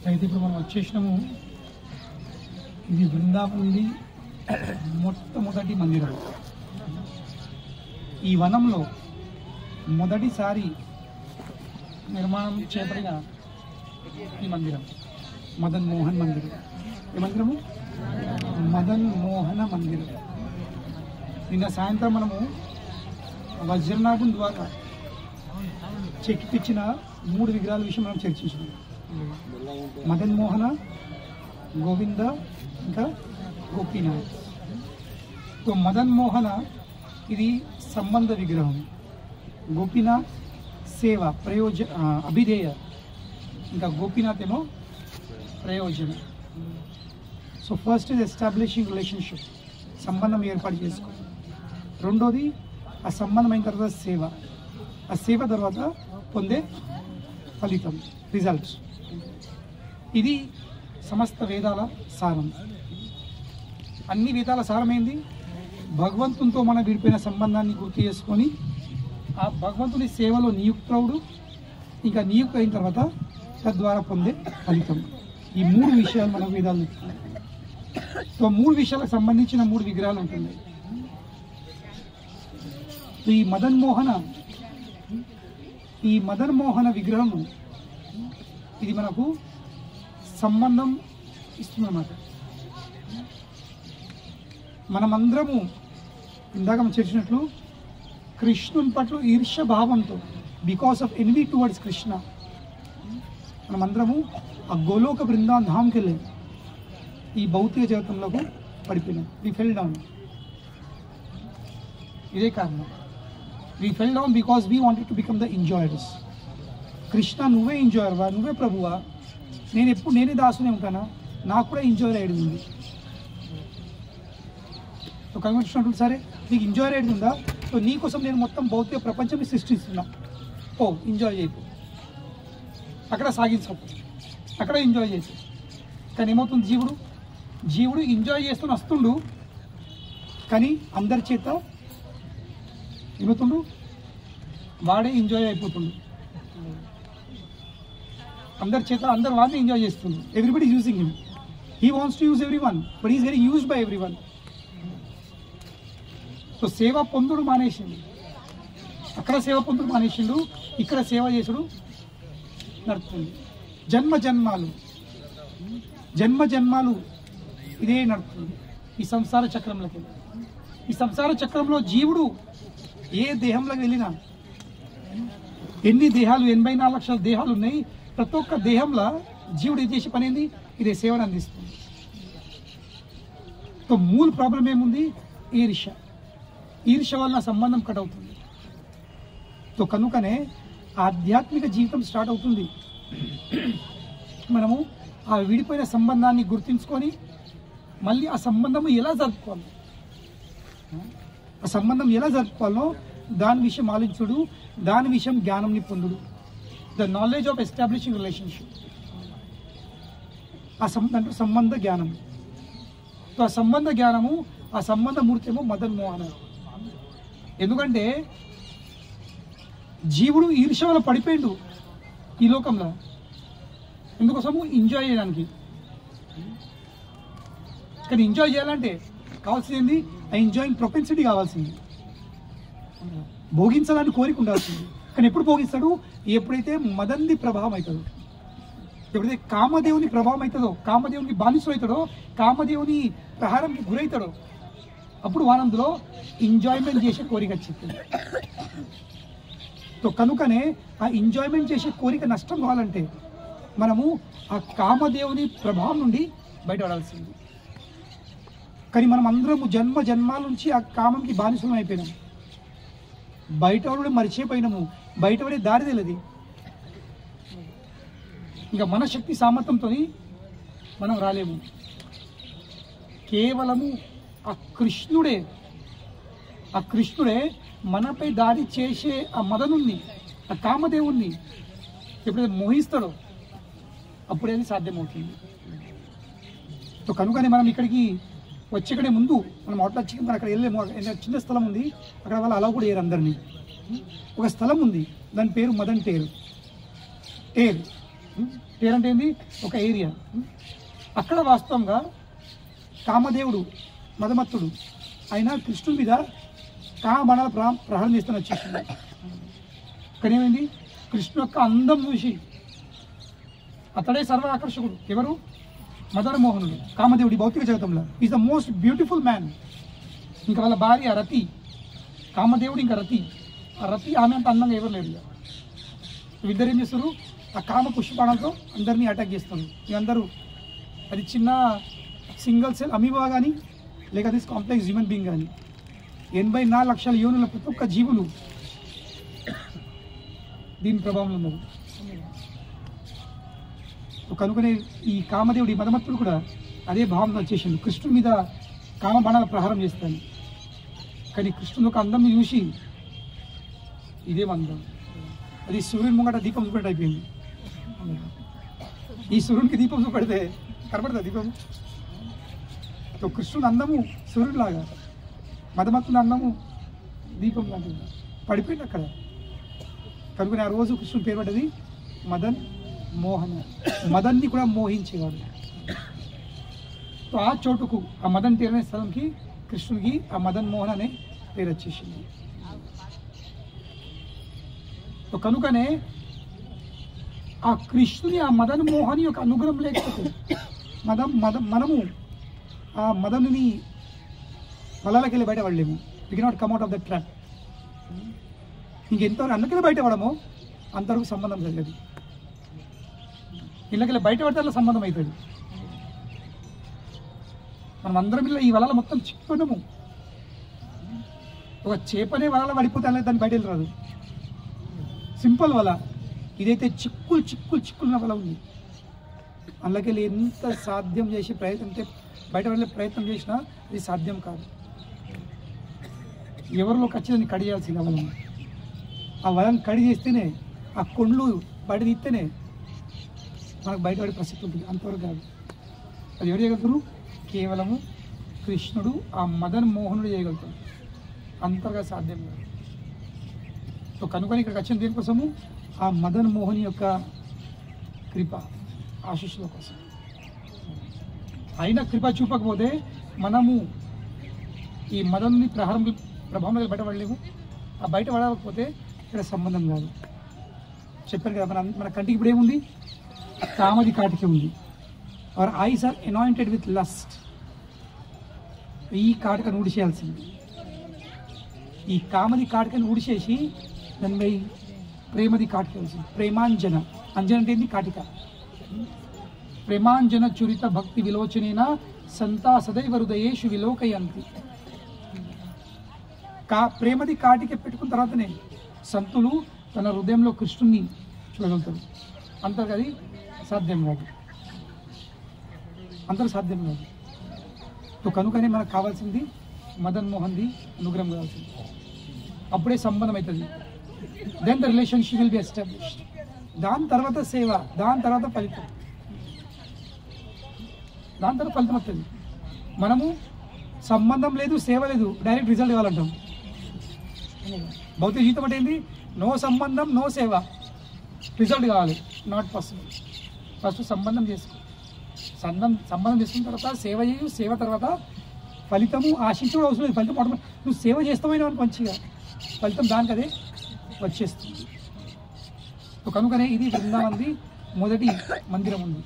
అయితే ఇప్పుడు మనం వచ్చేసినాము. ఇది బృందావనంది మొట్టమొదటి మందిరం. ఈ వనంలో మొదటిసారి నిర్మాణం చేపడిన ఈ మందిరం మదన్ మోహన్ మందిరం. ఈ మందిరము మదన్ మోహన మందిరం. నిన్న సాయంత్రం మనము వజ్రనాభం ద్వారా చెక్కిపించిన 3 విగ్రహాల విషయం మనం చర్చించాం. మదన్ మోహన, గోవింద, ఇంకా గోపీనాథ్. సో మదన్ మోహన ఇది సంబంధ విగ్రహం, గోపీనాథ్ సేవ అభిధేయ, ఇంకా గోపీనాథ్ ఏమో ప్రయోజన. సో ఫస్ట్ ఇది ఎస్టాబ్లిషింగ్ రిలేషన్షిప్, సంబంధం ఏర్పాటు చేసుకో. రెండోది ఆ సంబంధం అయిన తర్వాత సేవ, ఆ సేవ తర్వాత పొందే ఫలితం, రిజల్ట్స్. ఇది సమస్త వేదాల సారం. అన్ని వేదాల సారమైంది భగవంతునితో మన విడిపోయిన సంబంధాన్ని గుర్తు చేసుకొని ఆ భగవంతుని సేవలో నియుక్తుడు, ఇంకా నియుక్త అయిన తర్వాత తద్వారా పొందే ఫలితం. ఈ 3 విషయాలు మన వేదాలు. సో 3 విషయాలకు సంబంధించిన 3 విగ్రహాలు ఉంటుంది. ఈ మదన్ మోహన విగ్రహం ఇది మనకు సంబంధం ఇస్తుందన్నమాట. మనమందరము ఇందాక మనం చేసినట్లు కృష్ణుని పట్ల ఈర్ష్య భావంతో, because of envy towards Krishna, మనమందరము ఆ గోలోక బృందావన్ ధామ్కి వెళ్ళి ఈ భౌతిక జగతంలోకి పడిపోయినాం. వి ఫెల్ డౌన్. ఇదే కారణం. We fell down because we wanted to become the enjoyers. Krishna నువ్వే ఎంజాయర్వా, నువ్వే ప్రభువా, నేనే దాసునే ఉంటానా, నాకు కూడా ఎంజాయర్ అయ్యేది ఉంది. కనిపించినట్టు సరే నీకు ఎంజాయర్ అయ్యేది ఉందా, సో నీకోసం నేను మొత్తం భౌతిక ప్రపంచాన్ని సృష్టిస్తున్నా, ఓ ఎంజాయ్ చేయకు, అక్కడ సాగించకు, అక్కడ ఎంజాయ్ చేయకు. కానీ ఏమవుతుంది, జీవుడు ఎంజాయ్ చేస్తూ వస్తుండు, కానీ అందరి చేత ఏమవుతుండు, వాడే ఎంజాయ్ అయిపోతుండు. అందరు వాడిని ఎంజాయ్ చేస్తుంది. Everybody using him. He wants to use everyone, but is getting used by everyone. So సేవ పొందుడు మానేసిండు, అక్కడ సేవ పొందుడు మానేసిండు, ఇక్కడ సేవ చేసుడు నడుస్తుంది. జన్మ జన్మాలు ఇదే నడుస్తుంది ఈ సంసార చక్రంలోకి. ఈ సంసార చక్రంలో జీవుడు ఏ దేహంలోకి వెళ్ళినా, ఎన్ని దేహాలు, 84 లక్షల దేహాలు ఉన్నాయి, ప్రతి ఒక్క దేహంలో జీవుడు ఏం చేసే పని ఏంది, ఇదే సేవను అందిస్తుంది. సో మూల ప్రాబ్లం ఏముంది, ఈర్ష్య వల్ల సంబంధం కట్ అవుతుంది. సో కనుకనే ఆధ్యాత్మిక జీవితం స్టార్ట్ అవుతుంది. మనము ఆ విడిపోయిన సంబంధాన్ని గుర్తించుకొని మళ్ళీ ఆ సంబంధం ఎలా జరుపుకోవాలో దాని విషయం ఆలోచించుడు, దాని విషయం జ్ఞానంని పొందుడు. The knowledge of establishing relationship, ఆ సంబంధ జ్ఞానం. సో ఆ సంబంధ జ్ఞానము, ఆ సంబంధ మూర్తి ఏమో మదన్ మోహన. ఎందుకంటే జీవుడు ఈర్ష్య వల్ల పడిపోయిండు ఈ లోకంలో. ఎందుకోసము, ఎంజాయ్ చేయడానికి. కానీ ఎంజాయ్ చేయాలంటే కావాల్సింది ఆ ఎంజాయింగ్ ప్రొపెన్సిటీ కావాల్సింది, భోగించాలని కోరిక ఉండాల్సింది. కానీ ఎప్పుడు భోగిస్తాడు, ఎప్పుడైతే మదన్ది ప్రభావం అవుతుందో, ఎప్పుడైతే కామదేవుని ప్రభావం అవుతుందో, కామదేవునికి బానిస అవుతాడో, కామదేవుని ప్రహారంకి గురవుతాడో, అప్పుడు వానందులో ఎంజాయ్మెంట్ చేసే కోరిక వచ్చింది. సో కనుకనే ఆ ఎంజాయ్మెంట్ చేసే కోరిక నష్టం కావాలంటే మనము ఆ కామదేవుని ప్రభావం నుండి బయటపడాల్సింది. కానీ మనం అందరము జన్మాల నుంచి ఆ కామంకి బానిసలం అయిపోయినాము. బయటపడే మర్చిపోయినాము, బయటపడే దారి తెలియదు. ఇంకా మన శక్తి సామర్థ్యంతో మనం రాలేము. కేవలము ఆ కృష్ణుడే మనపై దాడి చేసే ఆ మదనుణ్ణి, ఆ కామదేవుణ్ణి ఎప్పుడైతే మోహిస్తాడో అప్పుడే అది సాధ్యమవుతుంది. సో కనుకనే మనం ఇక్కడికి వచ్చేకడే ముందు మనం అవుట్లా చికెన్ అక్కడ వెళ్ళేమో, చిన్న స్థలం ఉంది అక్కడ, వాళ్ళు అలా కూడా వేయరు అందరినీ. ఒక స్థలం ఉంది, దాని పేరు మదన్ టేర్. పేరంటే ఏంది, ఒక ఏరియా. అక్కడ వాస్తవంగా కామదేవుడు మదమత్తుడు ఆయన కృష్ణుడి మీద కామబాణాల ప్రహారం చేస్తాను వచ్చేసింది. ఇక్కడ ఏమైంది, కృష్ణు యొక్క అందం చూసి అతడే సర్వ ఆకర్షకుడు. ఎవరు, మదనమోహనుడు, కామదేవుడి భౌతిక జగతంలో is the most beautiful man. ఇంకా వాళ్ళ భార్య రతి, కామదేవుడు ఇంకా రతి. ఆ రతి ఆమె అంత అందంగా ఎవరు లేరు. వీళ్ళిద్దరు ఏం చేస్తారు, ఆ కామ పుష్పబాణాలతో అందరినీ అటాక్ చేస్తారు. ఇక అందరూ అది చిన్న సింగిల్ సెల్ అమీబా కానీ లేక అది కాంప్లెక్స్ హ్యూమన్ బీయింగ్ కానీ 84 లక్షల యోనుల ప్రతి ఒక్క జీవులు దీని ప్రభావంలో ఉన్నారు. కనుకనే ఈ కామదేవుడి మదమత్తుడు కూడా అదే భావన వచ్చేసింది, కృష్ణుడి మీద కామబాణాల ప్రహారం చేస్తాను. కానీ కృష్ణుడు ఒక అందం చూసి ఇదేం అందం, అది సూర్యుని ముంగట దీపం చూపెట్టు అయిపోయింది. ఈ సూర్యునికి దీపం చూపెడితే కనబడుతుంది దీపం. కృష్ణుని అందము సూర్యుడిలాగా, మదమత్తుని అందము దీపం లాంటిది పడిపోయింది అక్కడ. కనుక ఆ రోజు కృష్ణుని పేరు పడ్డది మదన్ మోహన. మదన్ని కూడా మోహించేవాడు. ఆ చోటుకు ఆ మదన్ పేరు అనే స్థలంకి కృష్ణుడికి ఆ మదన్ మోహన్ అనే పేరు వచ్చేసింది. కనుకనే ఆ కృష్ణుని ఆ మదన్ మోహన్ యొక్క అనుగ్రహం లేకపోతే మనము ఆ మదనుని వలలకి వెళ్ళి బయటపడలేము. We cannot come out of the trap. ఇంకెంతవరకు అందుకనే బయటపడమో అంతవరకు సంబంధం జరగదు. ఇళ్ళకెళ్ళి బయటపడితే అలా సంబంధం అవుతుంది. మనం అందరం ఇలా ఈ వలల మొత్తం చిక్కున్నాము. ఒక చేపనే వలల పడిపోతే అలా దాన్ని బయట వెళ్ళరాదు. సింపుల్ వల. ఇదైతే చిక్కులు చిక్కులు చిక్కులున్న వల ఉంది. అందులోకెళ్ళి ఎంత సాధ్యం చేసి ప్రయత్నం బయట వెళ్ళే ప్రయత్నం చేసినా ఇది సాధ్యం కాదు. ఎవరిలో ఖచ్చితంగా కడియాల్సింది ఆ వలను. ఆ వలను కడి చేస్తేనే, ఆ కొండ్లు బయట తీస్తేనే మనకు బయటపడే ప్రసక్తి ఉంటుంది. అంతవరకు కాదు. అది ఎవరు చేయగలుగుతారు, కేవలము కృష్ణుడు ఆ మదన్ మోహనుడు చేయగలుగుతాడు. అంతగా సాధ్యం కాదు. సో కనుకొని ఇక్కడికి వచ్చిన దేనికోసము, ఆ మదన్ మోహన్ యొక్క కృప ఆశీస్సుల కోసం. అయినా కృప చూపకపోతే మనము ఈ మదన్ని ప్రభావం బయటపడలేము. ఆ బయట పడకపోతే ఇక్కడ సంబంధం కాదు. చెప్పారు కదా, మన కంటికి ఇప్పుడు ఏముంది, కామది కాటికి ఉంది. Our eyes are anointed with lust. ఈ కాటికను ఊడిచేయాల్సింది. ఈ కామది కాటికను ఊడిచేసి దానిపై ప్రేమది కాటికేయాల్సింది. ప్రేమాంజన, అంజన అంటే ఏంది, కాటిక. ప్రేమాంజన చురిత భక్తి విలోచనేన సంతా సదైవ హృదయేషు విలోకయంతి. ప్రేమది కాటికి పెట్టుకున్న తర్వాతనే సంతులు తన హృదయంలో కృష్ణుని చూడగలుగుతారు. అంతర్గది సాధ్యం కాదు. అంతర్ సాధ్యం కాదు. కనుకనే మనకు కావాల్సింది మదన్ మోహన్ది అనుగ్రహం కావాల్సింది. అప్పుడే సంబంధం అవుతుంది. Then the relationship will be established. దాని తర్వాత సేవ, దాని తర్వాత ఫలితం, దాని తర్వాత ఫలితం వస్తుంది. మనము సంబంధం లేదు, సేవ లేదు, డైరెక్ట్ రిజల్ట్ కావాలంటాం. భౌతిక జీవితం అంటే ఏంది, నో సంబంధం నో సేవ, రిజల్ట్ కావాలి. Not possible. ఫస్ట్ సంబంధం చేసుకో, సంబంధం చేసుకున్న తర్వాత సేవ చేయు, సేవ తర్వాత ఫలితము ఆశించడం అవసరం లేదు. ఫలితం ఆటోమేటిక్. నువ్వు సేవ చేస్తామైనా మంచిగా, ఫలితం దానికి అదే వచ్చేస్తుంది. కనుకనే ఇది బృందావనంది మొదటి మందిరం ఉంది.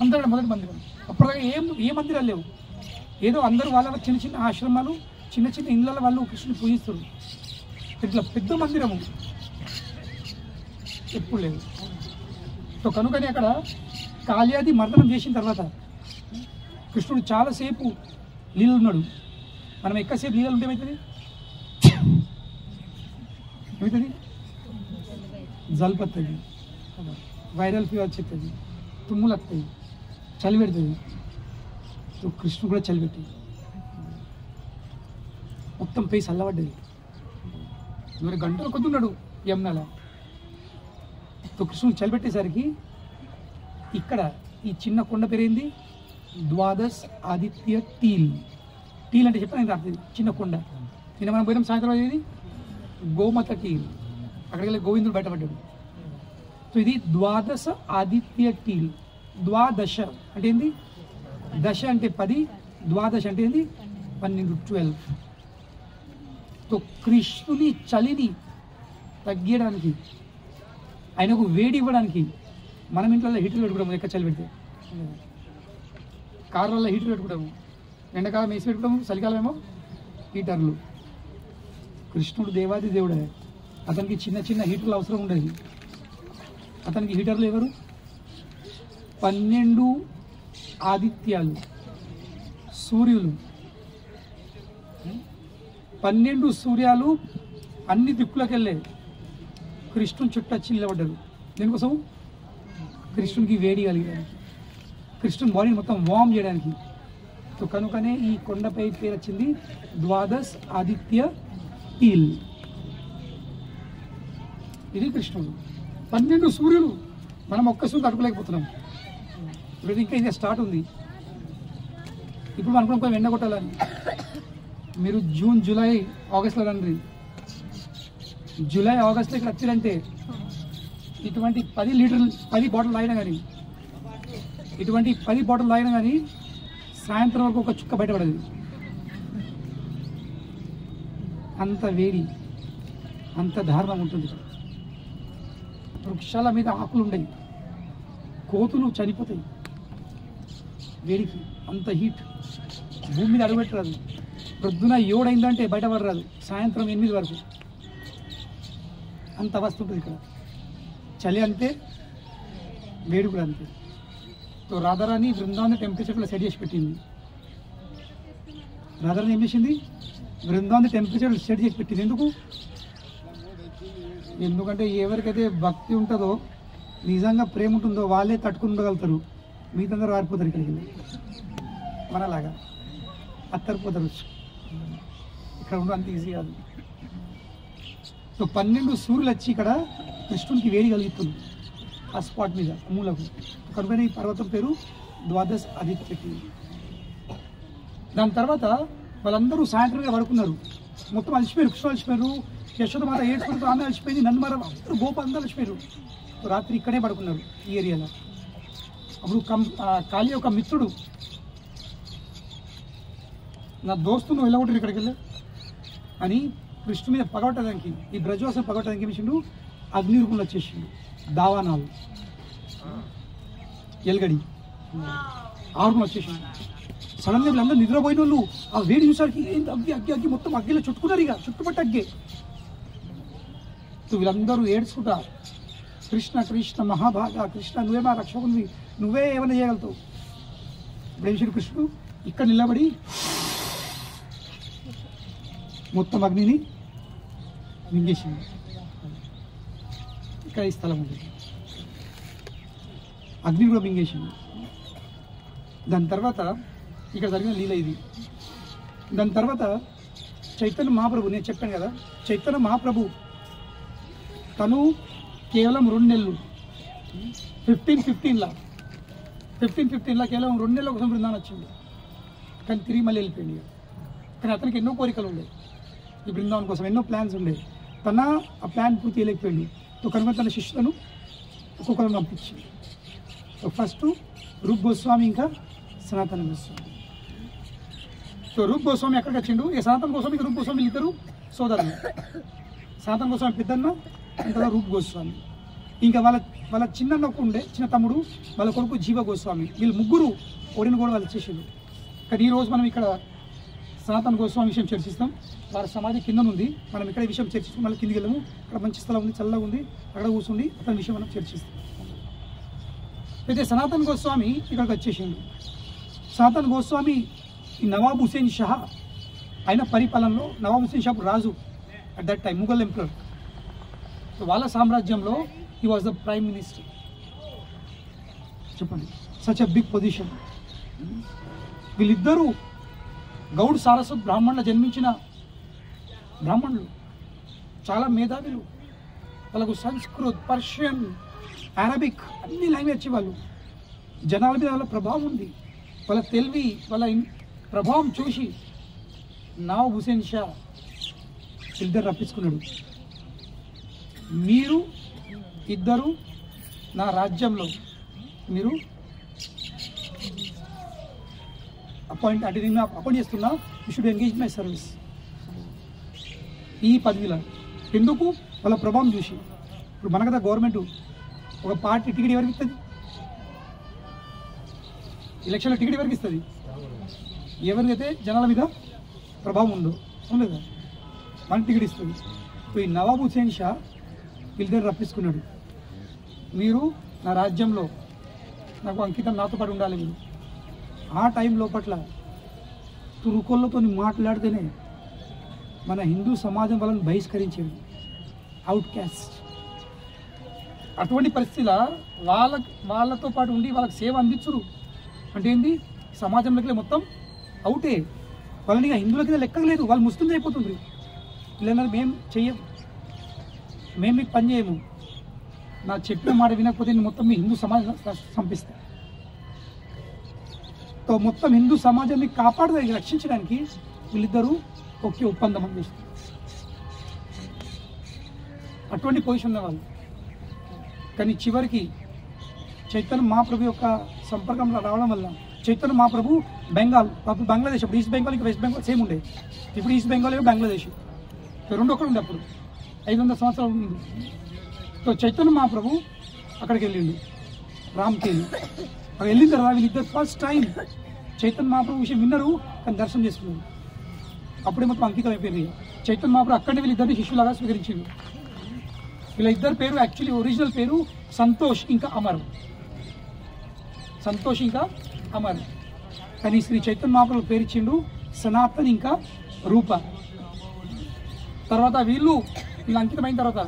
అందరూ మొదటి మందిరం. అప్పటిదాకా ఏ మందిరాలు లేవు. ఏదో అందరూ వాళ్ళ చిన్న చిన్న ఆశ్రమాలు, చిన్న చిన్న ఇళ్ళ వాళ్ళు కృష్ణుని పూజిస్తారు. ఇట్లా పెద్ద మందిరము ఎప్పుడు లేదు. సో కనుకనే అక్కడ కాళియాది మర్దనం చేసిన తర్వాత కృష్ణుడు చాలాసేపు నీళ్ళు ఉన్నాడు. మనం ఎక్కువసేపు నీళ్ళు ఉంటే ఏమవుతుంది, జలుబు వస్తుంది, వైరల్ ఫీవర్ వచ్చేస్తుంది, తుమ్ములు వస్తాయి, చలి పెడుతుంది. సో కృష్ణుడు కూడా చలి పెట్టింది. మొత్తం పేసి చల్లబడ్డది. మరి గంటలు కొద్దున్నాడు యమునలా. సో కృష్ణుడు చలి పెట్టేసరికి ఇక్కడ ఈ చిన్న కొండ పేరేంది, ద్వాదశ్ ఆదిత్య టీల్. టీల్ అంటే చెప్పాను అర్థం, చిన్న కొండ. నిన్న మనం పోయినాం సాయంత్రం, ఏది గోమత టీల్. అక్కడికి వెళ్ళి గోవిందుడు బయటపడ్డాడు. సో ఇది ద్వాదశ ఆదిత్య టీల్. ద్వాదశ అంటే ఏంది? దశ అంటే 10, ద్వాదశ అంటే ఏంది? 12, 12. సో కృష్ణుని చలిని తగ్గించడానికి, ఆయనకు వేడి ఇవ్వడానికి మనం ఇంట్లో హీటర్లు పెట్టుకుంటాము. ఎక్కడ చలి పెడితే కార్లలో హీటర్ పెట్టుకుంటాము, ఎండాకాలం వేసి పెట్టుకుంటాము, చలికాలం ఏమో హీటర్లు. కృష్ణుడు దేవాది దేవుడే, అతనికి చిన్న చిన్న హీటర్లు అవసరం ఉండేది. అతనికి హీటర్లు ఎవరు? 12 ఆదిత్యాలు, సూర్యులు. 12 సూర్యాలు అన్ని దిక్కులకు వెళ్ళే కృష్ణుని చుట్టూ వచ్చి నిలబడ్డారు. దీనికోసం కృష్ణునికి వేడి కలిగడానికి, కృష్ణుని బాడీని మొత్తం వార్మ్ చేయడానికి. సో కనుకనే ఈ కొండపై పేరు వచ్చింది ద్వాదశ ఆదిత్య టీల్. ఇది కృష్ణుడు. 12 సూర్యులు, మనం ఒక్క సూర్యుడు తట్టుకోలేకపోతున్నాం. ఇప్పుడు ఇంకా ఇంకా స్టార్ట్ ఉంది. ఇప్పుడు మనం అనుకున్నాం ఎండ కొట్టాలని. మీరు జూన్, జూలై, ఆగస్ట్లో రండి. జూలై, ఆగస్ట్లో ఇక్కడ వచ్చిరంటే ఇటువంటి 10 బాటిల్ తాగినా కానీ, ఇటువంటి 10 బాటిల్ తాగినా కానీ సాయంత్రం వరకు ఒక చుక్క బయటపడదు. అంత వేడి, అంత దారుణం ఉంటుంది. వృక్షాల మీద ఆకులు ఉండయి, కోతులు చనిపోతాయి వేడికి. అంత హీట్. భూమి మీద అడుగుపెట్టరాదు. ప్రొద్దున 7 అయిందంటే బయటపడరాదు, సాయంత్రం 8 వరకు. అంత అవస్థ ఉంటుంది ఇక్కడ. చలి అంతే, వేడి కూడా అంతే. సో రాధారాణి బృందావన టెంపరేచర్లో సెట్ చేసి పెట్టింది. రాధారాణి ఏం చేసింది? బృందావన టెంపరేచర్ సెట్ చేసి పెట్టింది. ఎందుకంటే ఎవరికైతే భక్తి ఉంటుందో, నిజంగా ప్రేమ ఉంటుందో వాళ్ళే తట్టుకుని ఉండగలుగుతారు. మీతందరూ వారిపోతారు ఇక్కడికి వెళ్ళి. మనలాగా అత్తరిపోతారు. ఇక్కడ ఉండడం అంత ఈజీ కాదు. సో 12 సూర్యులు వచ్చి ఇక్కడ కృష్ణునికి వేడి కలుగుతుంది ఆ స్పాట్ మీద, మూలకు. కనుక ఈ పర్వతం పేరు ద్వాదశ ఆదిత్య టీల్. దాని తర్వాత వాళ్ళందరూ సాయంత్రంగా పడుకున్నారు. మొత్తం అలసిపోయారు. కృష్ణ అలసిపోయారు, యశోదమాత ఏడ్చుకుంటూ ఆమె అలసిపోయింది, నందమార అందరూ గోప అందరూ అలసిపోయారు. రాత్రి ఇక్కడే పడుకున్నారు ఈ ఏరియాలో. అప్పుడు కాళీ ఒక మిత్రుడు, నా దోస్తు నువ్వు వెళ్ళగొట్టారు ఇక్కడికి వెళ్ళి అని కృష్ణు మీద పగొట్టడానికి, ఈ బ్రజవాసం పగొట్టడానికి ఏం చేసిండు? అగ్నిరూపంలో వచ్చేసిండు. దావానాలు, ఎల్గడి, ఆరుకులు వచ్చేసిండు. సడన్గా వీళ్ళందరూ నిద్రపోయిన వాళ్ళు ఆ వేడి చూసారికి ఏంటి అగ్గి అగ్గి అగ్గి మొత్తం అగ్గిలో చుట్టుకున్నారు. ఇక చుట్టుపట్టి అగ్గే. వీళ్ళందరూ ఏడ్చుకుంటా, కృష్ణ కృష్ణ మహాభాగ, కృష్ణ నువ్వే మా రక్షకునివి, నువ్వే ఏమైనా చేయగలుగుతావు. ఇప్పుడు ఏం కృష్ణుడు ఇక్కడ నిలబడి మొత్తం అగ్నిని మింగేసింది. ఇక్కడ ఈ స్థలం ఉంది, అగ్ని కూడా మింగేసింది. దాని తర్వాత ఇక్కడ జరిగిన లీల ఇది. దాని తర్వాత చైతన్య మహాప్రభు, నేను చెప్పాను కదా, చైతన్య మహాప్రభు తను కేవలం 2 నెలలు 15-15లా కేవలం 2 నెలల కోసం బృందావనం వచ్చింది. కానీ తిరిగి మళ్ళీ వెళ్ళిపోయింది. కానీ అతనికి ఎన్నో కోరికలు ఉండేవి ఈ బృందావనం కోసం, ఎన్నో ప్లాన్స్ ఉండేవి. తన ఆ ప్లాన్ పూర్తి చేయలేకపోయింది. కనుక తన శిష్యులను ఒక్కొక్కరు పంపించింది. ఫస్ట్ రూప్ గోస్వామి, ఇంకా సనాతన గోస్వామి. సో రూప్ గోస్వామి ఎక్కడికి వచ్చిండు? ఈ సనాతన గోస్వామి, రూప్ గోస్వామి ఇద్దరు సోదరులు. సనాతన గోస్వామి పెద్దన్న, ఇంకా రూప్ గోస్వామి. ఇంకా వాళ్ళ చిన్న ఉండే చిన్న తమ్ముడు, వాళ్ళ కొడుకు జీవ గోస్వామి. వీళ్ళు ముగ్గురు ఓడిని కూడా వాళ్ళు చేసిండు. కానీ ఈరోజు మనం ఇక్కడ సనాతన గోస్వామి విషయం చర్చిస్తాం. వారి సమాధి కింద ఉంది. మనం ఇక్కడ ఈ విషయం చర్చిస్తాం. మళ్ళీ కిందికి వెళ్ళము. అక్కడ మంచి స్థలం ఉంది, చల్లగా ఉంది, అక్కడ కూర్చుండి అతని విషయం మనం చర్చిస్తాం. అయితే సనాతన గోస్వామి ఇక్కడికి వచ్చేసిండు. సనాతన గోస్వామి ఈ నవాబ్ హుసేన్ షా ఆయన పరిపాలనలో, నవాబ్ హుసేన్ షా రాజు at that time, Mughal emperor. వాళ్ళ సామ్రాజ్యంలో he was the prime minister. చెప్పండి, సచ్ ఎ బిగ్ పొజిషన్. వీళ్ళిద్దరూ గౌడ్ సారస్వత్ బ్రాహ్మణులు జన్మించిన బ్రాహ్మణులు, చాలా మేధావులు. వాళ్ళకు సంస్కృత్, పర్షియన్, అరబిక్ అన్ని లాంగ్వేజ్ వాళ్ళు. జనాల మీద వాళ్ళ ప్రభావం ఉంది. వాళ్ళ తెలివి, వాళ్ళ ప్రభావం చూసి నవాబ్ హుసేన్ షా ఇద్దరు రప్పించుకున్నాడు. మీరు ఇద్దరు నా రాజ్యంలో మీరు అంటే నేను అపాయింట్ చేస్తున్నా, you should engage my service. ఈ పదవిలో ఎందుకు? వాళ్ళ ప్రభావం చూసి. ఇప్పుడు మన కదా గవర్నమెంట్ ఒక పార్టీ టికెట్ ఎవరికి ఇస్తుంది? ఎలక్షన్లో టికెట్ ఎవరికి ఇస్తుంది? ఎవరికైతే జనాల మీద ప్రభావం ఉందో ఉండదా మన టికెట్ ఇస్తుంది. ఇప్పుడు ఈ నవాబ్ హుసేన్ షా వీళ్ళ రప్పించుకున్నాడు, మీరు నా రాజ్యంలో నాకు అంకితం, నాతో పాటు ఉండాలి మీరు. ఆ టైం లోపట్ల తురుకోళ్ళతో మాట్లాడితేనే మన హిందూ సమాజం వాళ్ళని బహిష్కరించేది, అవుట్ క్యాస్ట్. అటువంటి పరిస్థితిలో వాళ్ళతో పాటు ఉండి వాళ్ళకి సేవ అందించరు అంటే ఏంది? సమాజంలోకి మొత్తం అవుటే. వాళ్ళని హిందువులకి లెక్క లేదు, వాళ్ళు ముస్లింలు అయిపోతుంది. వీళ్ళన్నారు మేము చెయ్యము, మేము మీకు పని చేయము, నా చెప్పిన మాట వినకపోతే నేను మొత్తం మీ హిందూ సమాజం సంపిస్తా. మొత్తం హిందూ సమాజాన్ని కాపాడడానికి, రక్షించడానికి వీళ్ళిద్దరూ ఒకే ఒప్పందం అని చేస్తారు. అటువంటి పొజిషన్ ఉన్న వాళ్ళు. కానీ చివరికి చైతన్య మహాప్రభు యొక్క సంపర్కంలో రావడం వల్ల చైతన్య మహాప్రభు బంగ్లాదేశ్, అప్పుడు ఈస్ట్ బెంగాల్ ఇంకా వెస్ట్ బెంగాల్ సేమ్ ఉండే. ఇప్పుడు ఈస్ట్ బెంగాల్ బంగ్లాదేశ్ రెండు ఒక్కడు ఉండే. అప్పుడు 500 సంవత్సరాలు ఉంది. సో చైతన్య మహాప్రభు అక్కడికి వెళ్ళిండు, రామ్కేలి. అక్కడ వెళ్ళిన తర్వాత వీళ్ళిద్దరు ఫస్ట్ టైం చైతన్య మహాప్రభు విషయం విన్నారు, కానీ దర్శనం చేసుకున్నారు. అప్పుడే మొత్తం అంకితం అయిపోయింది. చైతన్య మహాప్రభు అక్కడే వీళ్ళిద్దరిని శిష్యులాగా స్వీకరించారు. వీళ్ళ ఇద్దరు పేరు యాక్చువల్లీ ఒరిజినల్ పేరు సంతోష్ ఇంకా అమర్. సంతోష్ ఇంకా అమర్. కానీ శ్రీ చైతన్య మహాప్రభు పేరు ఇచ్చిండు సనాతన్ ఇంకా రూప. తర్వాత వీళ్ళు అంకితమైన తర్వాత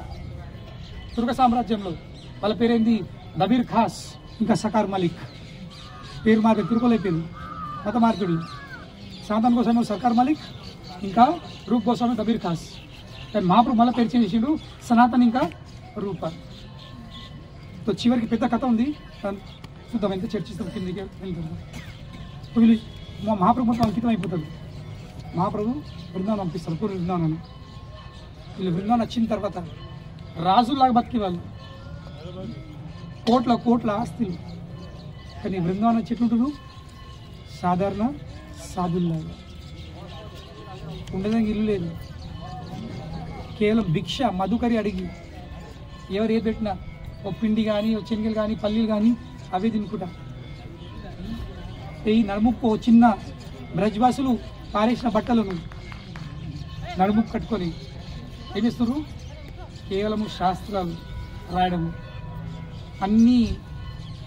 తుర్క సామ్రాజ్యంలో వాళ్ళ పేరేంది దబీర్ ఖాస్ ఇంకా సకార్ మలిక్. పేరు మార్పు తుర్కలు అయిపోయింది, మత మార్పిడి. సనాతన్ గోస్వామి సర్కార్ మలిక్ ఇంకా రూప్ గోస్వామి దబీర్ ఖాస్. కానీ మహాప్రభు మళ్ళీ పేరు చేంజ్ చేసిండు సనాతన్ ఇంకా రూప. సో చివరికి పెద్ద కథ ఉంది, చూద్దాం ఎంత చర్చిస్తాం, కిందికి వెళ్తాం. వీళ్ళు మహాప్రభు మొత్తం అంకితం అయిపోతాడు. మహాప్రభు బృందావనం పంపిస్తారు, పూర్వ బృందావనం. వీళ్ళు బృందావనం వచ్చిన తర్వాత రాజులాగా బతికి వాళ్ళు, కోట్ల ఆస్తులు. కానీ బృందావనం వచ్చేట్లుంటారు సాధారణ సాధుల్లాగా. ఉండడానికి ఇల్లు లేదు, కేవలం భిక్ష మధుకరి అడిగి ఎవరు ఏది పెట్టినా ఓ పిండి కానీ ఓ శనగలు కానీ పల్లీలు కానీ అవే తినుకుంటా. ఈ నడుముక్కు చిన్న బ్రజ్వాసులు పారేసిన బట్టలను నడుముక్కు కట్టుకొని ఏం చేస్తున్నారు? కేవలము శాస్త్రాలు రాయడము, అన్నీ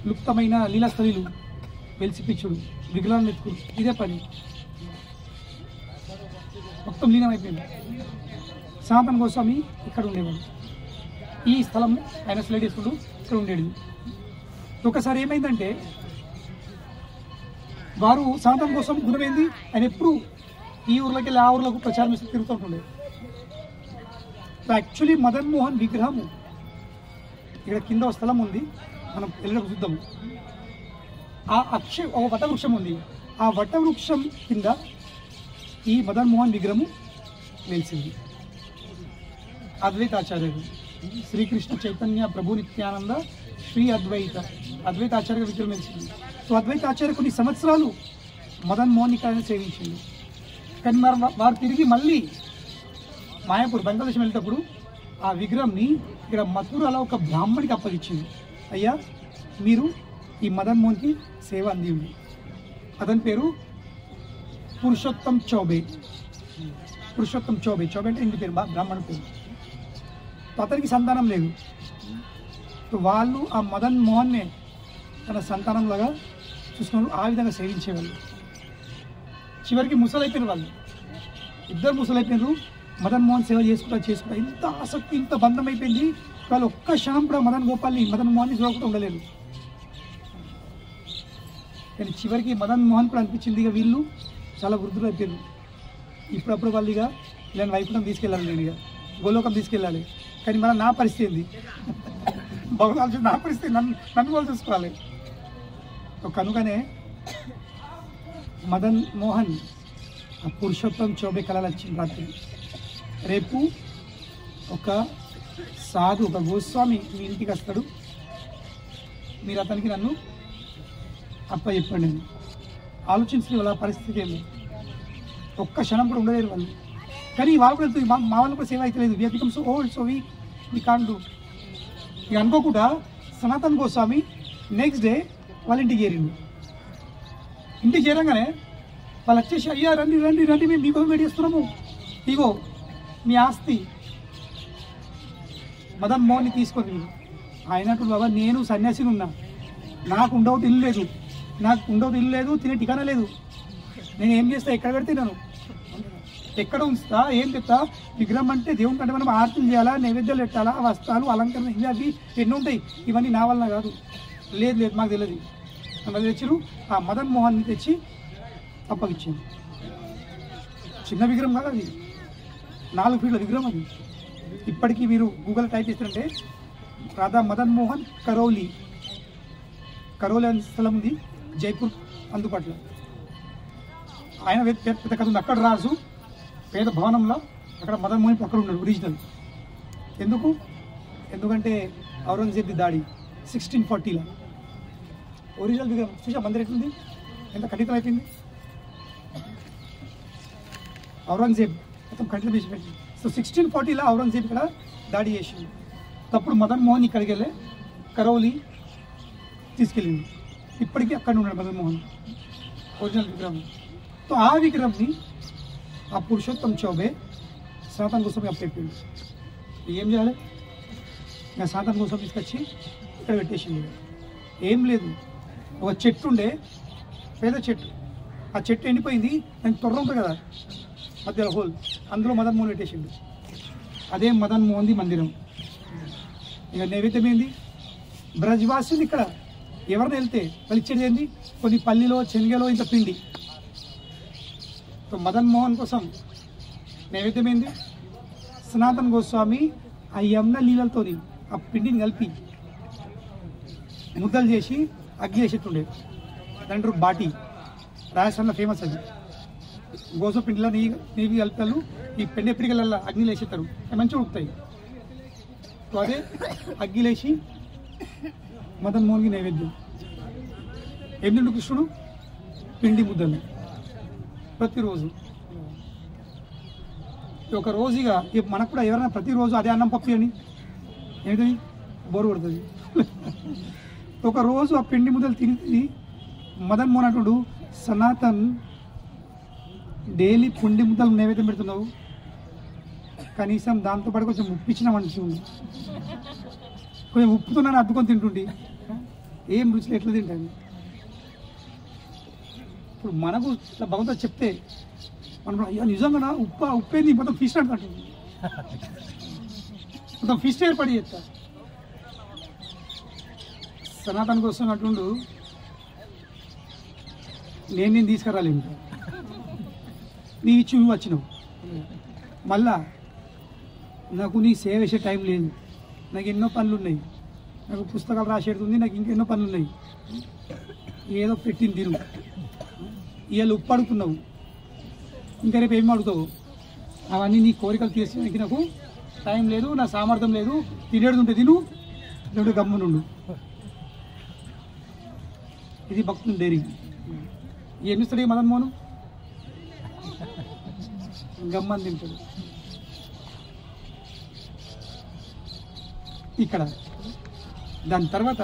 లుప్తమైన లీలాస్థలీలు, వెలిసిపిచ్చుడు, విగ్రహాలను ఎత్తుకుడు, ఇదే పని. మొత్తం లీనమైపోయింది. సనాతన గోస్వామి ఇక్కడ ఉండేవాడు, ఈ స్థలం ఆయన స్లైడ్ చేసుకుంటూ ఇక్కడ ఉండేది. ఒకసారి ఏమైందంటే వారు సనాతన గోస్వామి గుణమైంది, ఆయన ఎప్పుడు ఈ ఊర్లోకి వెళ్ళి ఆ ఊర్లకు ప్రచారం చేసి తిరుగుతుంటుండే. యాక్చువల్లీ మదన్ మోహన్ విగ్రహము ఇక్కడ కింద స్థలం ఉంది, మనం వెళ్ళడం చూద్దాము. ఒక వటవృక్షం ఉంది, ఆ వటవృక్షం కింద ఈ మదన్ మోహన్ విగ్రహము వెలిసింది. అద్వైతాచార్యుడు శ్రీకృష్ణ చైతన్య ప్రభు నిత్యానంద శ్రీ అద్వైతాచార్య విగ్రహం వెలిసింది. సో అద్వైతాచార్య కొన్ని సంవత్సరాలు మదన్ మోహన్ ఇక్కడ సేవించింది. కానీ వారు తిరిగి మళ్ళీ మాయాపూర్ బంగ్లాదేశ్ వెళ్ళేటప్పుడు ఆ విగ్రహంని ఇక్కడ మథురాలో ఒక బ్రాహ్మణికి అప్పగించింది. అయ్యా మీరు ఈ మదన్ మోహన్కి సేవ అందింది. అతని పేరు పురుషోత్తం చౌబే. చౌబే అంటే ఇంటి పేరు, బ్రాహ్మణ పేరు. అతనికి సంతానం లేదు. వాళ్ళు ఆ మదన్ మోహన్నే తన సంతానంలాగా చూసుకున్నారు, ఆ విధంగా సేవించేవాళ్ళు. చివరికి ముసలైపోయిన వాళ్ళు, ఇద్దరు ముసలైపోయినారు. మదన్ మోహన్ సేవ చేసుకుంటా ఇంత ఆసక్తి, ఇంత బంధం అయిపోయింది. వాళ్ళు ఒక్క క్షణం కూడా మదన్ మోహన్ని చూడకుండా ఉండలేదు. కానీ చివరికి మదన్ మోహన్ కూడా అనిపించింది ఇక వీళ్ళు చాలా వృద్ధులు అయిపోయారు, ఇప్పుడప్పుడు వాళ్ళు ఇక ఇలా వైకుంఠం తీసుకెళ్ళాలి, నేను ఇక గోలోకం తీసుకెళ్ళాలి. కానీ మన నా పరిస్థితి ఏంది? భగవాన్ నా పరిస్థితి, నన్ను వాళ్ళు చూసుకోవాలి. కనుకనే మదన్ మోహన్ ఆ పురుషోత్తం చౌబే కళలు వచ్చింది రాత్రి. రేపు ఒక సాధు, ఒక గోస్వామి మీ ఇంటికి వస్తాడు, మీరు అతనికి నన్ను అప్పచెప్పండి అని. ఆలోచించిన వాళ్ళ పరిస్థితి ఏమి, ఒక్క క్షణం కూడా ఉండలేరు వాళ్ళు. కానీ వాళ్ళు కూడా వెళ్తుంది, మా వాళ్ళు కూడా సేవ అయితే లేదు. We become so old, so we can't do. ఇక అనుకోకుండా సనాతన్ గోస్వామి నెక్స్ట్ డే వాళ్ళ ఇంటికి చేరిండు. ఇంటికి చేరంగానే వాళ్ళు వచ్చేసి, అయ్యా రండి రండి రండి, మేము మీకోసం వెయిట్ చేస్తున్నాము, ఇగో మీ ఆస్తి మదన్ మోహన్ని తీసుకొని. ఆయనట్టు బాబా నేను సన్యాసిని ఉన్నా, నాకు ఉండవద్దు ఇల్లు లేదు, తినే ఠికానా లేదు, నేను ఏం చేస్తా, ఎక్కడ పెడితే నేను ఎక్కడ ఉంచుతా, ఏం చెప్తా. విగ్రహం అంటే దేవుని కంటే మనం ఆర్తులు చేయాలా, నైవేద్యాలు పెట్టాలా, వస్త్రాలు అలంకరణ ఇవి అవి ఎన్ని ఉంటాయి, ఇవన్నీ నా వల్ల కాదు. లేదు మాకు తెలియదు. అది తెచ్చిరు, ఆ మదన్ మోహన్ని తెచ్చి అప్పగిచ్చాను. చిన్న విగ్రహం కాదు అది, 4 ఫీట్ల విగ్రహం అది. ఇప్పటికీ మీరు గూగుల్ టైప్ చేస్తారంటే రాధా మదన్ మోహన్ కరోలి అనే స్థలం ఉంది, జైపూర్ అందుబాటులో. ఆయన పెద్ద కథ ఉంది. అక్కడ రాజు పేద భవనంలో అక్కడ మదన్ మోహన్ అక్కడ ఉన్నాడు ఒరిజినల్. ఎందుకంటే ఔరంగజేబ్ దాడి 1640లో ఒరిజినల్ విగ్రహం చూసా మందిరం ఎట్లుంది, ఎంత ఖండితం అయిపోయింది. ఔరంగజేబ్ మొత్తం కఠిన వేసి పెట్టింది. సో 1640లో ఔరంగజేబ్ ఇక్కడ దాడి చేసింది. అప్పుడు మదన్ మోహన్ ఇక్కడికి వెళ్ళి కరౌలి తీసుకెళ్ళింది. ఇప్పటికీ అక్కడ ఉన్నాడు మదన్ మోహన్ ఒరిజినల్ విగ్రహం. సో ఆ విగ్రహంని ఆ పురుషోత్తం చౌబే సనాతన్ గోస్వామి అప్పచెప్పింది. ఏం చేయాలి, నేను సనాతన్ గోస్వామి తీసుకొచ్చి ఇక్కడ పెట్టేసింది. ఏం లేదు, ఒక చెట్టు ఉండే, పేద చెట్టు, ఆ చెట్టు ఎండిపోయింది, దానికి తొర్ర ఉంటుంది కదా మధ్యలో హోల్, అందులో మదన్ మోహన్ పెట్టేసిండు. అదే మదన్ మోహన్ది మందిరం. ఇక నైవేద్యం ఏంది, బ్రజ్వాసులు ఇక్కడ ఎవరిని వెళ్తే వాళ్ళు ఇచ్చేది ఏంది, కొన్ని పల్లిలో శనగలో ఇంత పిండి. సో మదన్ మోహన్ కోసం నైవేద్యం ఏంది, సనాతన్ గోస్వామి ఆ యమున నీళ్ళతో ఆ పిండిని కలిపి ముద్దలు చేసి అగ్గి వేసేట్టుండే. దాంట్లో బాటి రాజస్థాన్లో ఫేమస్ అది. గోస పిండిలో నీవి కలిపారు, ఈ పెండె పిడికలల్లో అగ్నిలు వేసేస్తారు, మంచిగా ఉడుకుతాయి. సో అదే అగ్గిలేసి మదన్ మోహన్కి నైవేద్యం. ఎందుకు కృష్ణుడు పిండి ముద్దలు ప్రతిరోజు. ఒక రోజుగా మనకు కూడా ఎవరైనా ప్రతిరోజు అదే అన్నం పప్పు అని ఏమిటి బోరు కొడుతుంది. ఒక రోజు ఆ పిండి ముద్దలు తిని మదన్ మోహన్ అంటుడు, సనాతన్ డైలీ పిండి ముద్దలు నైవేద్యం పెడుతున్నావు, కనీసం దాంతోపాటు కొంచెం ఉప్పు ఇచ్చిన మంచిగా, కొంచెం ఉప్పుతున్నాను అద్దుకొని తింటుండి, ఏం రుచులు ఎట్లా తింటాను. ఇప్పుడు మనకు ఇట్లా భగవంతుడు చెప్తే మనం అయ్యా నిజంగా ఉప్పేది మొత్తం ఫిష్ అంటుంటుంది, మొత్తం ఫిష్ ఏర్పడి చేస్తా. సనాతన్ కోసం అటుండు, నేను తీసుకురాలి, ఇంకా నీ ఇచ్చి నువ్వు వచ్చినావు, మళ్ళా నాకు నీ సేవ చేసే టైం లేదు, నాకు ఎన్నో పనులు ఉన్నాయి, నాకు పుస్తకాలు రాసేది, నాకు ఇంకెన్నో పనులు ఉన్నాయి, ఏదో పెట్టింది తిరుగు, ఇవాళ ఉప్పు అడుగుతున్నావు, ఇంకా రేపు ఏమి అడుగుతావు, అవన్నీ నీ కోరికలు తీర్చడానికి నాకు టైం లేదు, నా సామర్థ్యం లేదు, తినేది ఉంటే తిను, లేడు గమ్మునుండు. ఇది భక్తుని డైరింగ్. ఏమి ఇస్తాడు ఈ మదన్ మోహన్, గమ్మని తింటాడు. ఇక్కడ దాని తర్వాత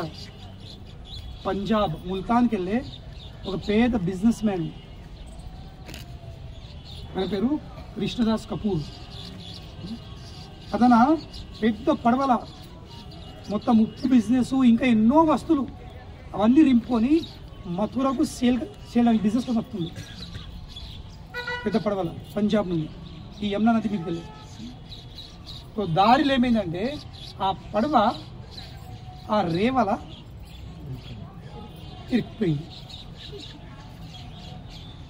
పంజాబ్ ముల్తాన్కి వెళ్ళే ఒక పేద బిజినెస్ మ్యాన్, ఆయన పేరు కృష్ణదాస్ కపూర్. అతను పెద్ద పడవల మొత్తం ఉప్పు బిజినెస్ ఇంకా ఎన్నో వస్తువులు అవన్నీ రింపుకొని మథురకు సేల్ బిజినెస్ వస్తుంది. పెద్ద పడవల పంజాబ్ నుండి ఈ యమునా నది మీదకి వెళ్ళి. సో దారిలో ఏమైందంటే ఆ పడవ ఆ రేవల ఇరికిపోయింది,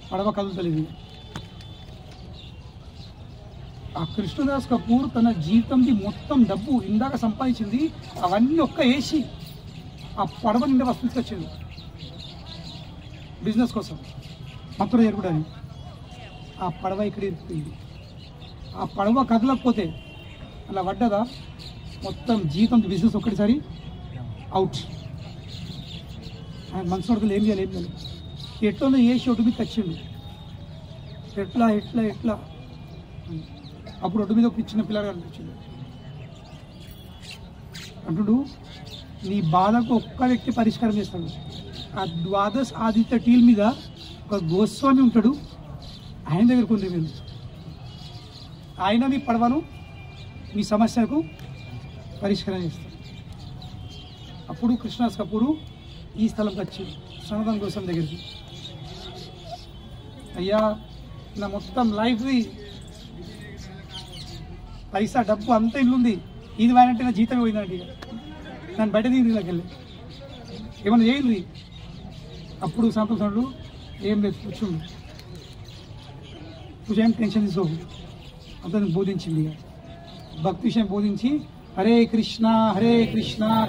పడవ కదులుతలేదు. ఆ కృష్ణదాస్ కపూర్ తన జీవితంది మొత్తం డబ్బు ఇందాక సంపాదించింది అవన్నీ వేసి ఆ పడవ నిండా వస్తువులు వచ్చింది బిజినెస్ కోసం, మథుర చేరుకోవడానికి. ఆ పడవ ఇక్కడ ఇరికిపోయింది. ఆ పడవ కదలకపోతే అలా పడ్డదా మొత్తం జీతం బిజినెస్ ఒక్కటిసారి అవుట్. ఆయన మనసు నడుకులు ఏం చేయాలి ఎట్లా చేసి ఒడ్డు మీద వచ్చిండు. ఎట్లా ఎట్లా ఎట్లా అప్పుడు ఒడ్డు మీద ఒక చిన్న పిల్లగా అనిపించింది. అంటుడు నీ బాధకు ఒక్క వ్యక్తి పరిష్కారం చేస్తాడు. ఆ ద్వాదశ ఆదిత్య టీల్ మీద ఒక గోస్వామి ఉంటాడు, ఆయన దగ్గరకు ఉంది మీరు, ఆయన మీ పడవను మీ సమస్యకు పరిష్కారం చేస్తారు. అప్పుడు కృష్ణదాస్ కపూర్ ఈ స్థలంకి వచ్చింది సనాతన గోస్వామి దగ్గరికి. అయ్యా నా మొత్తం లైఫ్ది పైసా డబ్బు అంతా ఇల్లుంది, ఇది వాయంటే నా జీతం పోయిందంటే ఇక నన్ను బయట దీనికి వెళ్ళి ఏమన్నా చేయండి. అప్పుడు సంతోషుడు ఏం లేదు కూర్చుండు, ఏం టెన్షన్ తీసుకోకు అతను బోధించింది. ఇక భక్తి విషయం బోధించి హరే కృష్ణ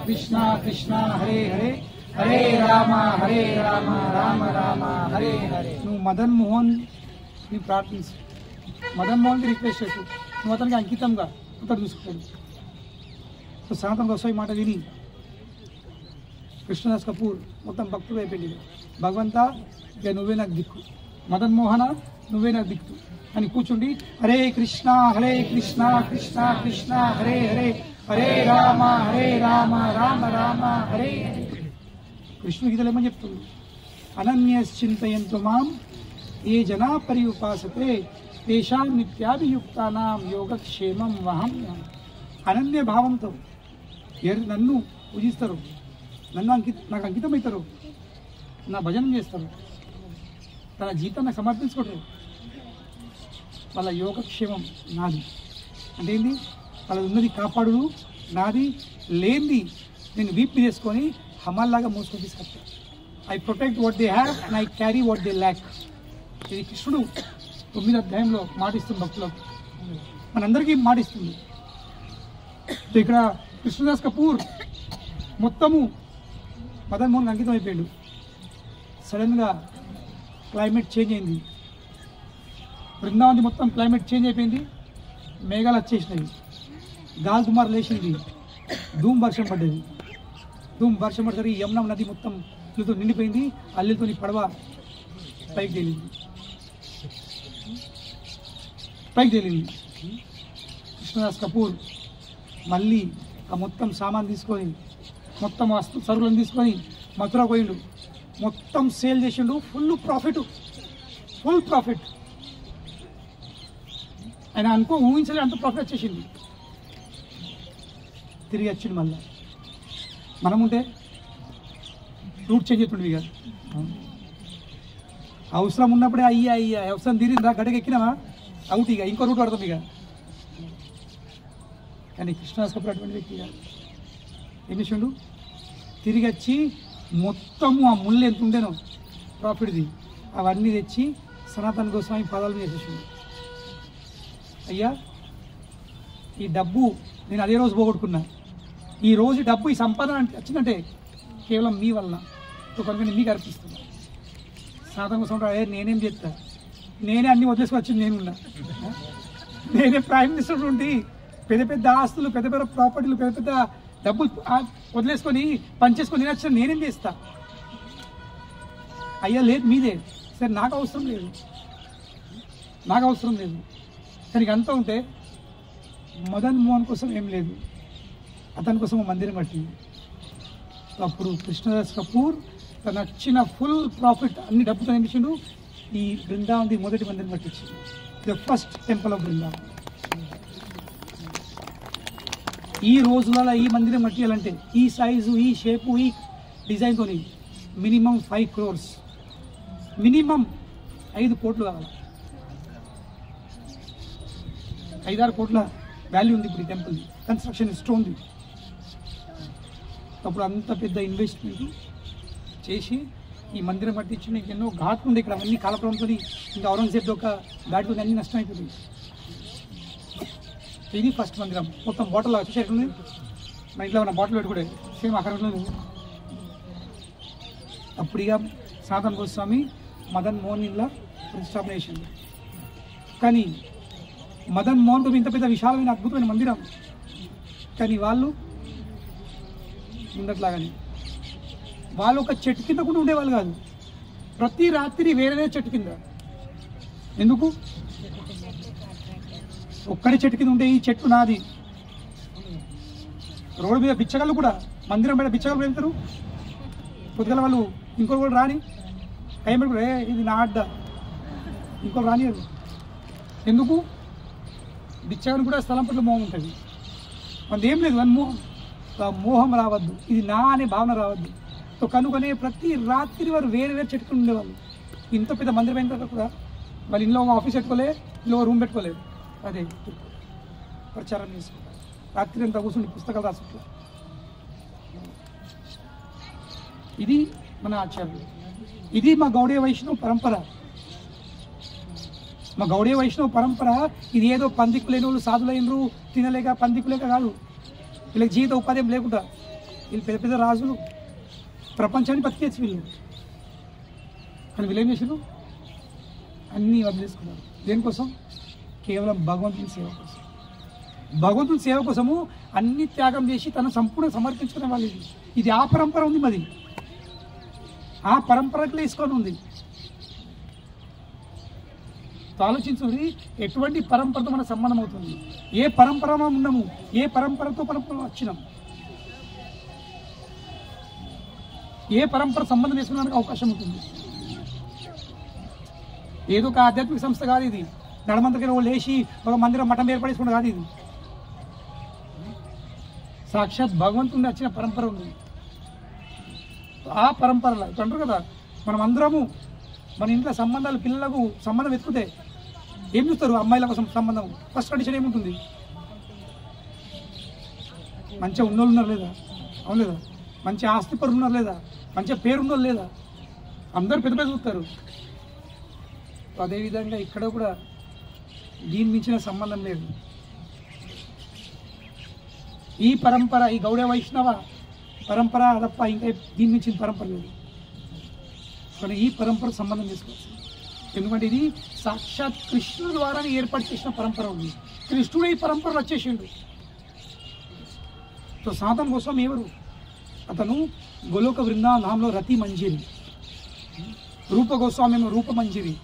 కృష్ణ కృష్ణ హరే హరే హరే రామ రామ రామ హరే హరే. నువ్వు మదన్ మోహన్ ని ప్రార్థించు, మదన్ మోహన్కి రిక్వెస్ట్ చేసు, నువ్వు అతనికి అంకితంగా అతను చూసుకుంటాడు. సో సనాతన గోస్వామి మాట విని కృష్ణదాస్ కపూర్ మొత్తం భక్తుడు అయిపోయింది. భగవంతా ఇక నువ్వే నాకు దిక్కు, మదన్ మోహన నువ్వే నాకు దిక్కు అని కూర్చుండి హరే కృష్ణ కృష్ణ కృష్ణ హరే హరే హరే రామ రామ రామ హరే హరే. కృష్ణుడు గీతలు ఏమని చెప్తుంది, అనన్యశ్చింతయంతు మాం ఏ జనా పర్యుపాసతే తేషాం నిత్యాభియుక్తానాం యోగక్షేమం వహం. అనన్య భావంతో నన్ను పూజిస్తారు, నాకు అంకితం అవుతారు, నా భజన చేస్తారు, తన జీవితాన్ని సమర్పించుకుంటారు, వాళ్ళ యోగక్షేమం నాది. అంటే ఏంది, వాళ్ళ ఉన్నది కాపాడు నాది, లేనిది నేను వీపు చేసుకొని హమాల్లాగా మోసుకొని తీసుకొస్తాను. I protect what they have and I carry what they lakh. ఇది కృష్ణుడు 9వ అధ్యాయంలో మాటిస్తుంది భక్తులకు, మనందరికీ మాటిస్తుంది. ఇక్కడ కృష్ణదాస్ కపూర్ మొత్తము మదన్ మోహన్ అంకితం అయిపోయాడు. సడన్గా క్లైమేట్ చేంజ్ అయింది, బృందావని మొత్తం క్లైమేట్ చేంజ్ అయిపోయింది, మేఘాలు వచ్చేసినాయి, గాలి దుమారు లేచింది, ధూమ్ వర్షం పడ్డది. ధూమ్ వర్షం పడేసరికి యమునా నది మొత్తం నీళ్ళతో నిండిపోయింది. అల్లితో నీ పడవ పైకి తేలింది. కృష్ణదాస్ కపూర్ మళ్ళీ ఆ మొత్తం సామాన్ తీసుకొని, మొత్తం సరుకులను తీసుకొని మథురా పోయిండు, మొత్తం సేల్ చేసిండు, ఫుల్ ప్రాఫిట్. ఆయన ఊహించలే అంత ప్రాఫిట్ వచ్చేసింది. తిరిగి వచ్చిండు. మళ్ళీ మనముంటే రూట్ చేంజ్ అవుతుండేవి కదా, అవసరం ఉన్నప్పుడే అయ్యా అవసరం తీరిందా గడికి ఎక్కినావా అవుట్, ఇక ఇంకో రూట్ పడతాం ఇక. కానీ కృష్ణదాస్ కపూర్ అటువంటి వ్యక్తి కాదు. ఏం చేసిండు, తిరిగి వచ్చి మొత్తము ఆ ముళ్ళు ఎంత ఉండేనో ప్రాఫిట్ది అవన్నీ తెచ్చి సనాతన గోస్వామి పాదాలు చేసేసిండు. అయ్యా ఈ డబ్బు నేను అదే రోజు పోగొట్టుకున్నా, ఈ రోజు డబ్బు ఈ సంపాదన వచ్చిందంటే కేవలం మీ వలన, కనుక నేను మీకు అర్పిస్తున్నా. సనాతన గోస్వామి నేనేం చేస్తా, నేనే అన్ని వదిలేసుకొని వచ్చింది, నేనున్నా, నేనే ప్రైమ్ మినిస్టర్ ఉండి పెద్ద పెద్ద ఆస్తులు, పెద్ద పెద్ద ప్రాపర్టీలు, పెద్ద పెద్ద డబ్బులు వదిలేసుకొని పనిచేసుకొని నేను వచ్చిన నేనేం చేస్తా. అయ్యా లేదు మీదే, సరే నాకు అవసరం లేదు, దానికి అంతా ఉంటే మదన్ మోహన్ కోసం ఏం లేదు, అతని కోసం మందిరం కట్టింది. అప్పుడు కృష్ణదాస్ కపూర్ తను వచ్చిన ఫుల్ ప్రాఫిట్ అన్ని డబ్బుతో నింపించిండు, ఈ బృందావన్ మొదటి మందిరం కట్టించింది, the first temple of Vrindavan. ఈ రోజులలో ఈ మందిరం కట్టియాలంటే ఈ సైజు, ఈ షేపు, ఈ డిజైన్తో మినిమం 5 crores, మినిమం 5 కోట్లు కావాలి. 5-6 కోట్ల వాల్యూ ఉంది ఇప్పుడు ఈ టెంపుల్ కన్స్ట్రక్షన్, స్టోన్ది. అప్పుడు అంత పెద్ద ఇన్వెస్ట్మెంట్ చేసి ఈ మందిరం కట్టించి నీకు ఎన్నో ఘాట్లు ఉండే ఇక్కడ, అవన్నీ కాలక్రమంతో ఇంకా ఔరంగజేబ్ ఒక ఘాటుతో అన్ని నష్టం అయిపోతుంది. ఇది ఫస్ట్ మందిరం, మొత్తం బాటిల్ వచ్చేసేటుంది, మన ఇంట్లో ఉన్న బాటిల్ పెట్టుకుంటే సేమ్ అక్కడ ఉంటుంది. అప్పుడు ఇక సనాతన గోస్వామి మదన్ మోహన్ ఇలా ప్రతిష్టాపన చేసింది. కానీ మదన్ మోహన్ ఇంత పెద్ద విశాలమైన అద్భుతమైన మందిరం, కానీ వాళ్ళు ముందట్లాగానే వాళ్ళు ఒక చెట్టు కింద కూడా ఉండేవాళ్ళు కాదు, ప్రతి రాత్రి వేరే చెట్టు కింద. ఎందుకు? ఒక్కడే చెట్టు కింద ఉండే ఈ చెట్టు నాది. రోడ్డు మీద బిచ్చగాళ్ళు కూడా మందిరం బయట బిచ్చగాళ్ళు వెళ్తారు, పొద్దుగల వాళ్ళు ఇంకోటి కూడా రాని టైం పెట్టుకుంటే ఇది నా అడ్డ, ఇంకోటి రానియరు. ఎందుకు? బిచ్చగాని కూడా స్థలం పట్ల మోహం ఉంటుంది. అది ఏం లేదు, అని మోహం రావద్దు, ఇది నా అనే భావన రావద్దు. సో కనుకనే ప్రతి రాత్రి వారు వేరే వేరే చెట్టుకుని ఉండేవాళ్ళు. ఇంత పెద్ద మందిరం అయిన తర్వాత కూడా వాళ్ళు ఇంట్లో ఆఫీస్ పెట్టుకోలే, ఇంట్లో రూమ్ పెట్టుకోలేదు, అదే ప్రచారం చేసుకుంటారు. రాత్రి అంతా కూర్చుని పుస్తకాలు రాసుకుంటారు. ఇది మన ఆచార్యులు, ఇది మా గౌడీయ వైష్ణవ పరంపర. మా గౌడీయ వైష్ణవ పరంపర ఇది ఏదో పందిక్కులేని వాళ్ళు సాధులైనరు తినలేక పందిక్కులేక కాదు. వీళ్ళకి జీవిత ఉపాధ్యాయం లేకుండా వీళ్ళు పెద్ద పెద్ద రాజులు, ప్రపంచాన్ని బతికేచ్చు వీళ్ళు. కానీ వీళ్ళు ఏం చేశారు? అన్నీ వదిలేసుకున్నారు. దేనికోసం? కేవలం భగవంతుని సేవ కోసం. భగవంతుని సేవ కోసము అన్ని త్యాగం చేసి తను సంపూర్ణ సమర్పించుకునే వాళ్ళు. ఇది ఆ పరంపర ఉంది, మరి ఆ పరంపరకులే తీసుకొని ఉంది. ఆలోచించుని ఎటువంటి పరంపరతో మన సంబంధం అవుతుంది, ఏ పరంపరలో ఉన్నాము, ఏ పరంపరతో వచ్చినాం, ఏ పరంపర సంబంధం చేసుకోవడానికి అవకాశం ఉంటుంది. ఏదో ఒక ఆధ్యాత్మిక సంస్థ కాదు ఇది. నడమంతకి లేచి ఒక మందిరం మఠం ఏర్పడేసుకుంటే కాదు ఇది. సాక్షాత్ భగవంతుని వచ్చిన పరంపర ఉంది. ఆ పరంపరలో ఇప్పుడు అంటారు కదా, మనం అందరము మన ఇంట్లో సంబంధాలు, పిల్లలకు సంబంధం ఎత్తుకుతే ఏం చూస్తారు? అమ్మాయిల కోసం సంబంధం ఫస్ట్ కండిషన్ ఏముంటుంది? మంచిగా ఉన్నోళ్ళు ఉన్నారు లేదా? అవును లేదా? మంచి ఆస్తి పరులు ఉన్నారు లేదా? మంచిగా పేరున్నోళ్ళు లేదా? అందరూ పెద్ద పెద్ద చూస్తారు. అదేవిధంగా ఇక్కడ కూడా దీని మించిన సంబంధం లేదు. ఈ పరంపర, ఈ గౌడ వైష్ణవ పరంపర తప్ప ఇంకా దీని మించిన పరంపర లేదు. కానీ ఈ పరంపర సంబంధం చేసుకోవచ్చు. ఎందుకంటే ఇది సాక్షాత్ కృష్ణుడు ద్వారా ఏర్పాటు చేసిన పరంపర ఉంది. కృష్ణుడు ఈ పరంపరలో వచ్చేసిండు. సో సనాతన గోస్వామి ఎవరు? అతను గోలోక బృందావనంలో రతి మంజిరి, రూప గోస్వామి ఏమో రూప మంజిరి.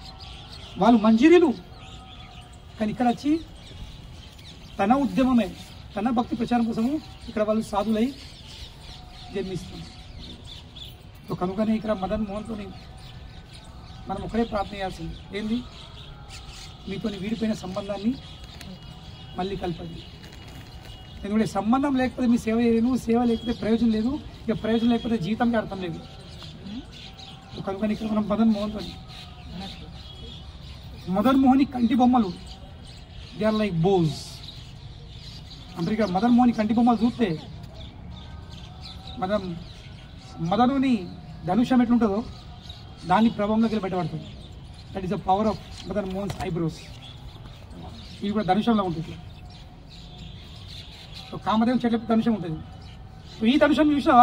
వాళ్ళు మంజిరీలు. కానీ ఇక్కడ వచ్చి తన ఉద్యమమే, తన భక్తి ప్రచారం కోసము ఇక్కడ వాళ్ళు సాధులై జన్మిస్తున్నారు. సో కనుకనే ఇక్కడ మదన్ మోహన్తో మనం ఒకటే ప్రార్థన చేయాల్సింది ఏంది? మీతో వీడిపోయిన సంబంధాన్ని మళ్ళీ కలపండి. ఎందుకంటే సంబంధం లేకపోతే మీ సేవ చేయలేను, సేవ లేకపోతే ప్రయోజనం లేదు, ఇక ప్రయోజనం లేకపోతే జీవితానికి అర్థం లేదు. కనుకని ఇక్కడ మనం మదన్ మోహన్ కంటి బొమ్మలు, దే ఆర్ లైక్ బోస్. అంటే ఇక్కడ మదన్ మోహన్ కంటి బొమ్మలు చూస్తే మదనుని ధనుషం ఎట్లుంటుందో దాని ప్రభావంలోకి వెళ్ళి బయటపడుతుంది. That is the power of Madan Mohan's eyebrows. ఇవి కూడా ధనుషంలో ఉంటుంది. సో కామదేవం చెట్ల ధనుషం ఉంటుంది. సో ఈ ధనుషం చూసినా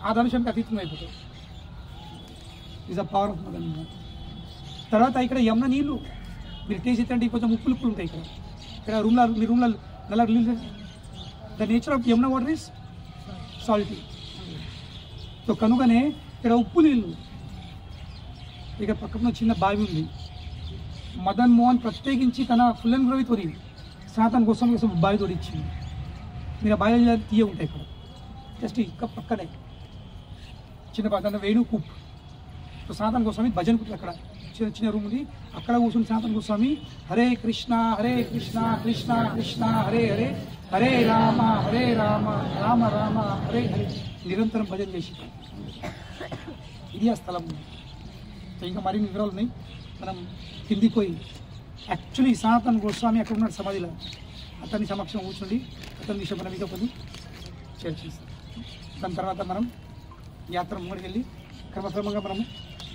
ఆ ధనుషంకి అతీతంగా అయిపోతుంది. Is the power of Madan Mohan. తర్వాత ఇక్కడ యమున నీళ్ళు మీరు టేస్ట్ అంటే కొంచెం ఉప్పులు ఉంటాయి. ఇక్కడ మీ రూమ్లో నల్ల నీళ్ళు. The nature of Yamuna water is salty. So కనుకనే ఇక్కడ ఉప్పు నీళ్ళు. ఇక పక్కన చిన్న బావి ఉంది. మదన్ మోహన్ ప్రత్యేకించి తన ఫుల్ అండ్ గ్రోవి తోడి సనాతన గోస్వామి కోసం బావి తోడిచ్చింది. మీరు ఆ బావి తీయ ఉంటాయి ఇక్కడ జస్ట్ ఇంకా పక్కనే చిన్న బాగా వేణు కూప్. సో సనాతన గోస్వామి భజన కూర్చు అక్కడ చిన్న రూమ్ ఉంది. అక్కడ కూర్చుని సనాతన గోస్వామి హరే కృష్ణ కృష్ణ కృష్ణ హరే హరే, హరే రామ రామ రామ హరే హరే నిరంతరం భజన చేసి ఇది ఆ స్థలం. ఇంకా మరిన్ని వివరాలు ఉన్నాయి. మనం కిందికి పోయి యాక్చువల్లీ సనాతన గోస్వామి అక్కడ ఉన్నాడు సమాధిలో. అతని సమక్షం కూర్చుండి అతని విషయం మనం ఇంకా కొన్ని చర్చిస్తాం. దాని తర్వాత మనం యాత్ర ముందుకు వెళ్ళి క్రమక్రమంగా మనము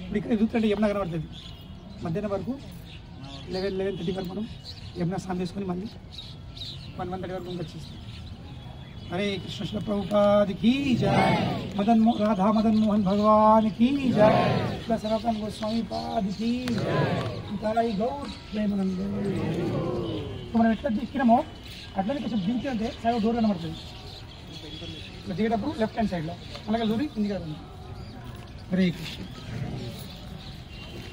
ఇప్పుడు ఇక్కడ ఎదుగుతుంటే యమున కనబడుతుంది. మధ్యాహ్నం వరకు 11:30 వరకు మనం యమున స్నానం చేసుకొని మళ్ళీ 1:30 వరకు ఇంకా చేస్తాం. हरे कृष्ण श्री प्रभुपाद की जय, राधा मदन मोहन भगवान की जय, सनातन गोस्वामी पाद की जय, गौर प्रेमानंद. మనం ఎట్లా దిక్కినామో అట్లనే కొంచెం దించి అంటే సగం దూరం కనబడుతుంది. దిగేటప్పుడు లెఫ్ట్ హ్యాండ్ సైడ్లో అలాగే చూరి కిందిగా హరే కృష్ణ.